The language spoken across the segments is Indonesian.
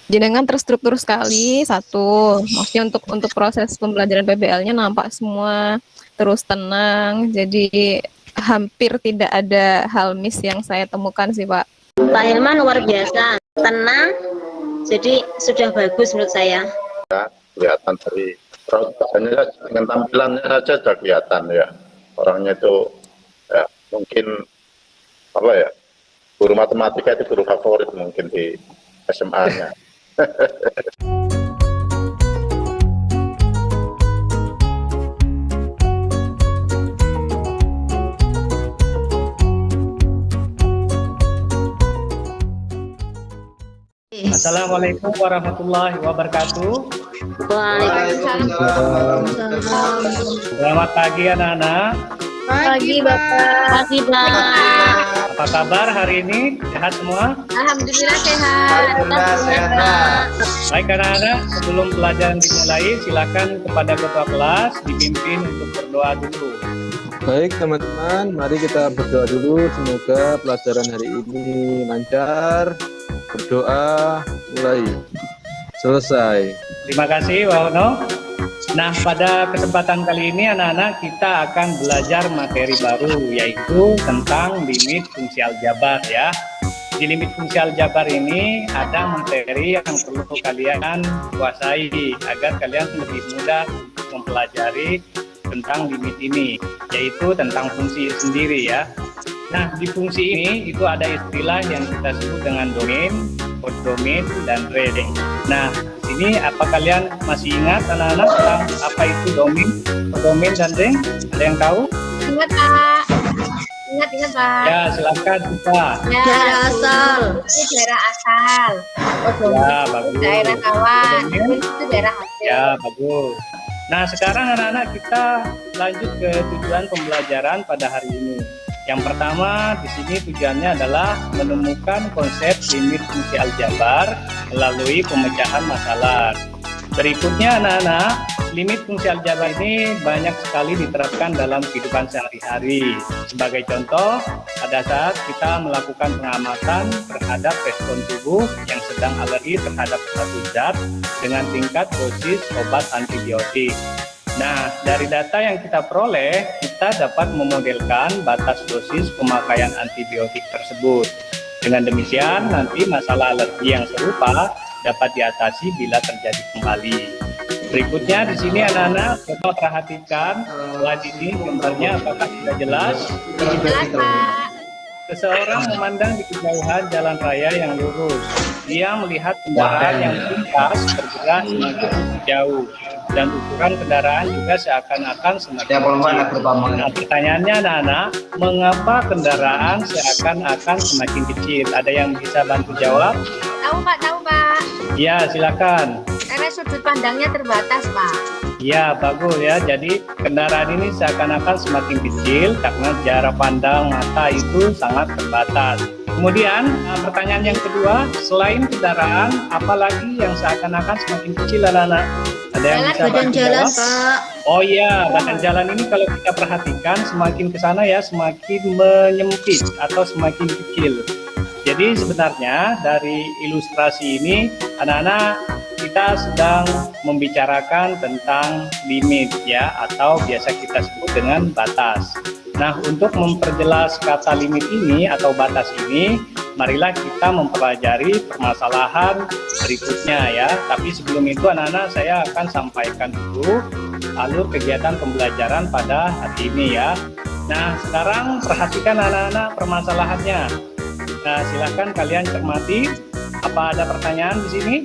jenengan terstruktur sekali satu. Maksudnya untuk proses pembelajaran PBL-nya nampak semua terus tenang. Jadi hampir tidak ada hal miss yang saya temukan sih, Pak. Pak Hilman luar biasa, tenang. Jadi sudah bagus menurut saya. Ya, kelihatan dari hanya dengan tampilannya saja sudah kelihatan ya. Orangnya itu ya, mungkin apa ya, guru matematika itu guru favorit mungkin di SMA-nya. Assalamualaikum warahmatullahi wabarakatuh. Waalaikumsalam. Selamat pagi anak-anak. Pagi Bapak. Pagi Pak. Apa kabar hari ini? Sehat semua? Alhamdulillah sehat. Baik anak-anak, sebelum pelajaran dimulai, silakan kepada ketua kelas dipimpin untuk berdoa dulu. Baik teman-teman, mari kita berdoa dulu. Semoga pelajaran hari ini lancar. Berdoa mulai selesai. Terima kasih Wahono. Nah, pada kesempatan kali ini anak-anak kita akan belajar materi baru, yaitu tentang limit fungsi aljabar ya. Di limit fungsi aljabar ini ada materi yang perlu kalian kuasai agar kalian lebih mudah mempelajari tentang limit ini, yaitu tentang fungsi sendiri ya. Nah, di fungsi ini itu ada istilah yang kita sebut dengan domain, codomain, dan range. Nah, di sini apa kalian masih ingat anak-anak tentang apa itu domain, codomain, dan range? Ada yang tahu? Ingat Pak. Ingat Pak. Ya, silakan kita. Ya, daerah asal. Itu daerah asal. Ya, bagus. Daerah kawan. Codomain? Itu daerah hasil. Ya, bagus. Nah, sekarang anak-anak kita lanjut ke tujuan pembelajaran pada hari ini. Yang pertama di sini tujuannya adalah menemukan konsep limit fungsi aljabar melalui pemecahan masalah. Berikutnya anak-anak, limit fungsi aljabar ini banyak sekali diterapkan dalam kehidupan sehari-hari. Sebagai contoh, pada saat kita melakukan pengamatan terhadap respon tubuh yang sedang alergi terhadap suatu zat dengan tingkat dosis obat antibiotik. Nah, dari data yang kita peroleh, kita dapat memodelkan batas dosis pemakaian antibiotik tersebut. Dengan demikian, nanti masalah alergi yang serupa dapat diatasi bila terjadi kembali. Berikutnya di sini anak-anak, coba perhatikan slide ini, gambarnya apakah sudah jelas? Jelas Pak. Seseorang memandang di kejauhan jalan raya yang lurus. Dia melihat kendaraan yang lintas bergerak semakin jauh. Dan ukuran kendaraan juga seakan-akan semakin kecil. Nah, pertanyaannya anak-anak, mengapa kendaraan seakan-akan semakin kecil? Ada yang bisa bantu jawab? Tahu Pak. Ya, silakan. Karena sudut pandangnya terbatas Pak. Ya, bagus ya. Jadi kendaraan ini seakan-akan semakin kecil karena jarak pandang mata itu sangat terbatas. Kemudian pertanyaan yang kedua, selain kendaraan, apalagi yang seakan-akan semakin kecil anak-anak? Ada yang bisa bantu jawab? Pak. Oh iya, badan jalan ini kalau kita perhatikan semakin ke sana ya semakin menyempit atau semakin kecil. Jadi sebenarnya dari ilustrasi ini anak-anak kita sedang membicarakan tentang limit ya, atau biasa kita sebut dengan batas. Nah, untuk memperjelas kata limit ini atau batas ini, marilah kita mempelajari permasalahan berikutnya ya. Tapi sebelum itu anak-anak saya akan sampaikan dulu alur kegiatan pembelajaran pada hari ini ya. Nah, sekarang perhatikan anak-anak permasalahannya. Nah, silahkan kalian cermati. Apa ada pertanyaan di sini?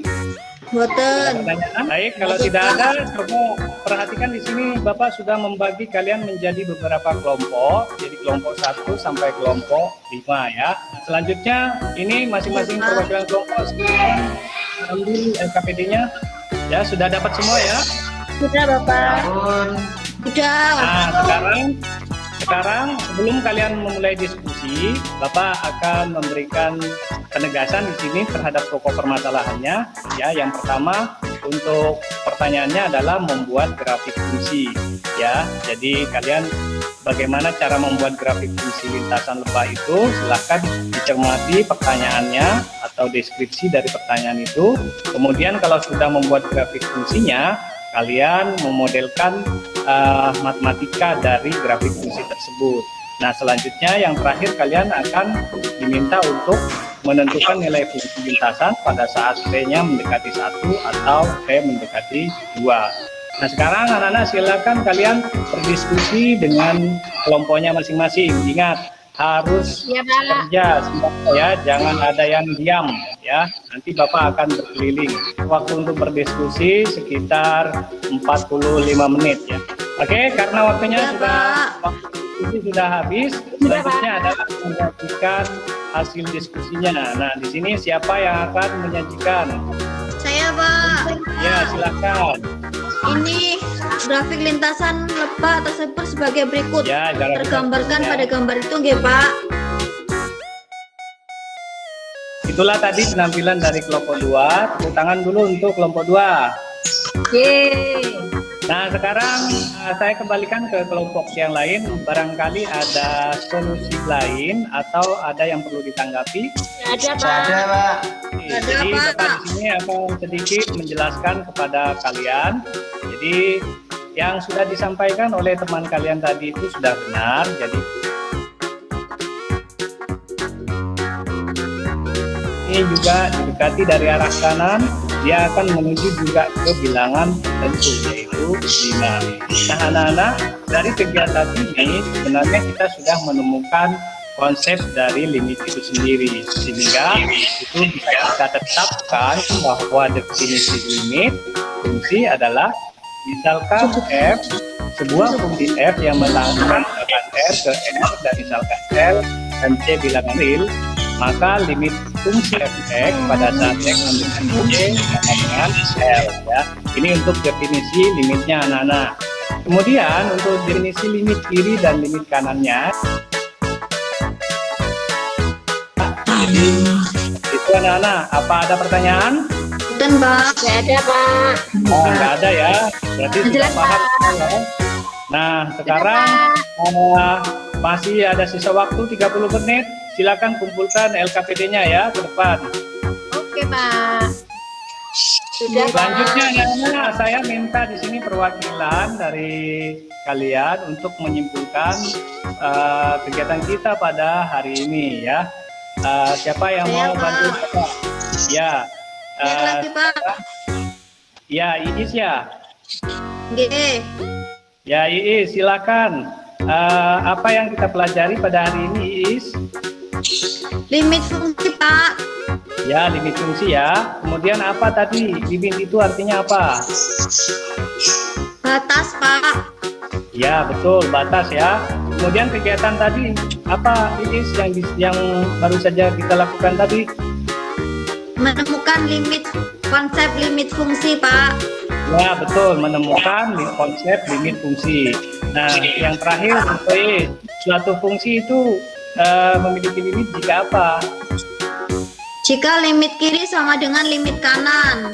Boten. Pertanyaan? Baik, kalau tidak ada, coba perhatikan di sini Bapak sudah membagi kalian menjadi beberapa kelompok, jadi kelompok 1 sampai kelompok 5 ya. Selanjutnya ini masing-masing perwakilan kelompok sekarang ambil LKPD-nya. Ya, sudah dapat semua ya? Sudah Bapak. Sudah. Nah, sekarang sebelum kalian memulai diskusi, Bapak akan memberikan penegasan di sini terhadap pokok permasalahannya. Ya, yang pertama untuk pertanyaannya adalah membuat grafik fungsi. Ya, jadi kalian bagaimana cara membuat grafik fungsi lintasan lebah itu? Silahkan dicermati pertanyaannya atau atau deskripsi dari pertanyaan itu. Kemudian kalau sudah membuat grafik fungsinya, kalian memodelkan matematika dari grafik fungsi tersebut. Nah, selanjutnya yang terakhir kalian akan diminta untuk menentukan nilai fungsi lintasan pada saat P-nya mendekati 1 atau P mendekati 2. Nah, sekarang anak-anak silakan kalian berdiskusi dengan kelompoknya masing-masing. Ingat, harus kerja ya, jangan ada yang diam ya. Nanti Bapak akan berkeliling. Waktu untuk berdiskusi sekitar 45 menit ya. Oke, karena waktunya sudah habis, selanjutnya adalah menyajikan hasil diskusinya. Nah, di sini siapa yang akan menyajikan? Saya, Pak. Ya, silakan. Ini grafik lintasan lebak tersebut sebagai berikut. Ya, tergambarkan pada gambar itu, nggih, Pak. Itulah tadi penampilan dari kelompok 2. Tepuk tangan dulu untuk kelompok 2. Yeay. Nah, sekarang saya kembalikan ke kelompok yang lain. Barangkali ada solusi lain atau ada yang perlu ditanggapi? Ada, Pak. Jadi Bapak di sini akan sedikit menjelaskan kepada kalian. Jadi yang sudah disampaikan oleh teman kalian tadi itu sudah benar. Jadi ini juga didekati dari arah kanan, dia akan menuju juga ke bilangan tertentu, yaitu 5. Nah, anak-anak, dari kegiatan ini sebenarnya kita sudah menemukan konsep dari limit itu sendiri, sehingga itu bisa kita tetapkan bahwa definisi limit fungsi adalah misalkan f, sebuah fungsi f yang melangkah R ke R dan misalkan L dan C bilangan real, maka limit fungsi f(x) pada saat x mendekati C sama dengan L ya. Ini untuk definisi limitnya anak-anak. Kemudian untuk definisi limit kiri dan limit kanannya, itu anak-anak, apa ada pertanyaan? Dan, Pak. Nggak ada, Pak. Oh, nggak ada ya, berarti sudah paham ya. Nah, sekarang masih ada sisa waktu 30 menit. Silakan kumpulkan LKPD-nya ya ke depan. Oke, Pak. Sudah, Pak. Selanjutnya, anak-anak, saya minta di sini perwakilan dari kalian untuk menyimpulkan kegiatan kita pada hari ini ya. Siapa yang mau bantu Bapak? Ya. Lagi, Pak. Ya, Iis ya. Nggih. Ya, Iis, silakan. Apa yang kita pelajari pada hari ini, Iis? Limit fungsi, Pak. Ya, limit fungsi ya. Kemudian apa tadi? Limit itu artinya apa? Batas, Pak. Ya, betul, batas ya. Kemudian kegiatan tadi apa, Iis, yang baru saja kita lakukan tadi? Menemukan konsep limit fungsi, Pak. Ya, betul, menemukan konsep limit fungsi. Nah, yang terakhir, suatu fungsi itu memiliki limit jika apa? Jika limit kiri sama dengan limit kanan.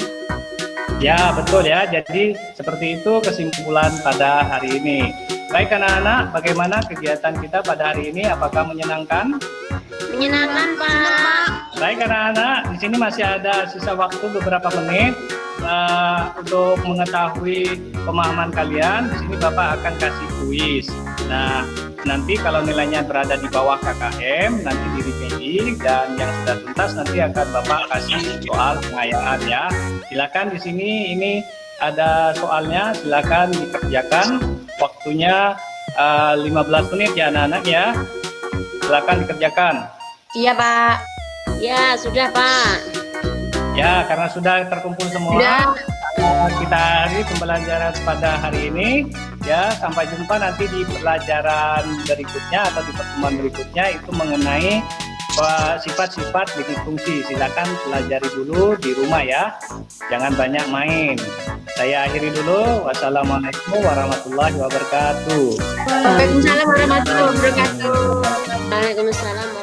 Ya, betul ya. Jadi seperti itu kesimpulan pada hari ini. Baik anak-anak, bagaimana kegiatan kita pada hari ini? Apakah menyenangkan? Menyenangkan, Pak. Baik anak-anak, di sini masih ada sisa waktu beberapa menit untuk mengetahui pemahaman kalian. Di sini Bapak akan kasih kuis. Nah, nanti kalau nilainya berada di bawah KKM, nanti di review, dan yang sudah tuntas nanti akan Bapak kasih soal pengayaan ya. Silakan di sini ini ada soalnya, silakan dikerjakan. Waktunya 15 menit ya anak-anak ya. Silakan dikerjakan. Iya, Pak. Ya, sudah, Pak. Ya, karena sudah terkumpul semua, kita akhiri pembelajaran pada hari ini. Ya, sampai jumpa nanti di pelajaran berikutnya atau di pertemuan berikutnya itu mengenai sifat-sifat limit fungsi. Silakan pelajari dulu di rumah ya. Jangan banyak main. Saya akhiri dulu. Wassalamualaikum warahmatullahi wabarakatuh. Waalaikumsalam warahmatullahi wabarakatuh. Waalaikumsalam.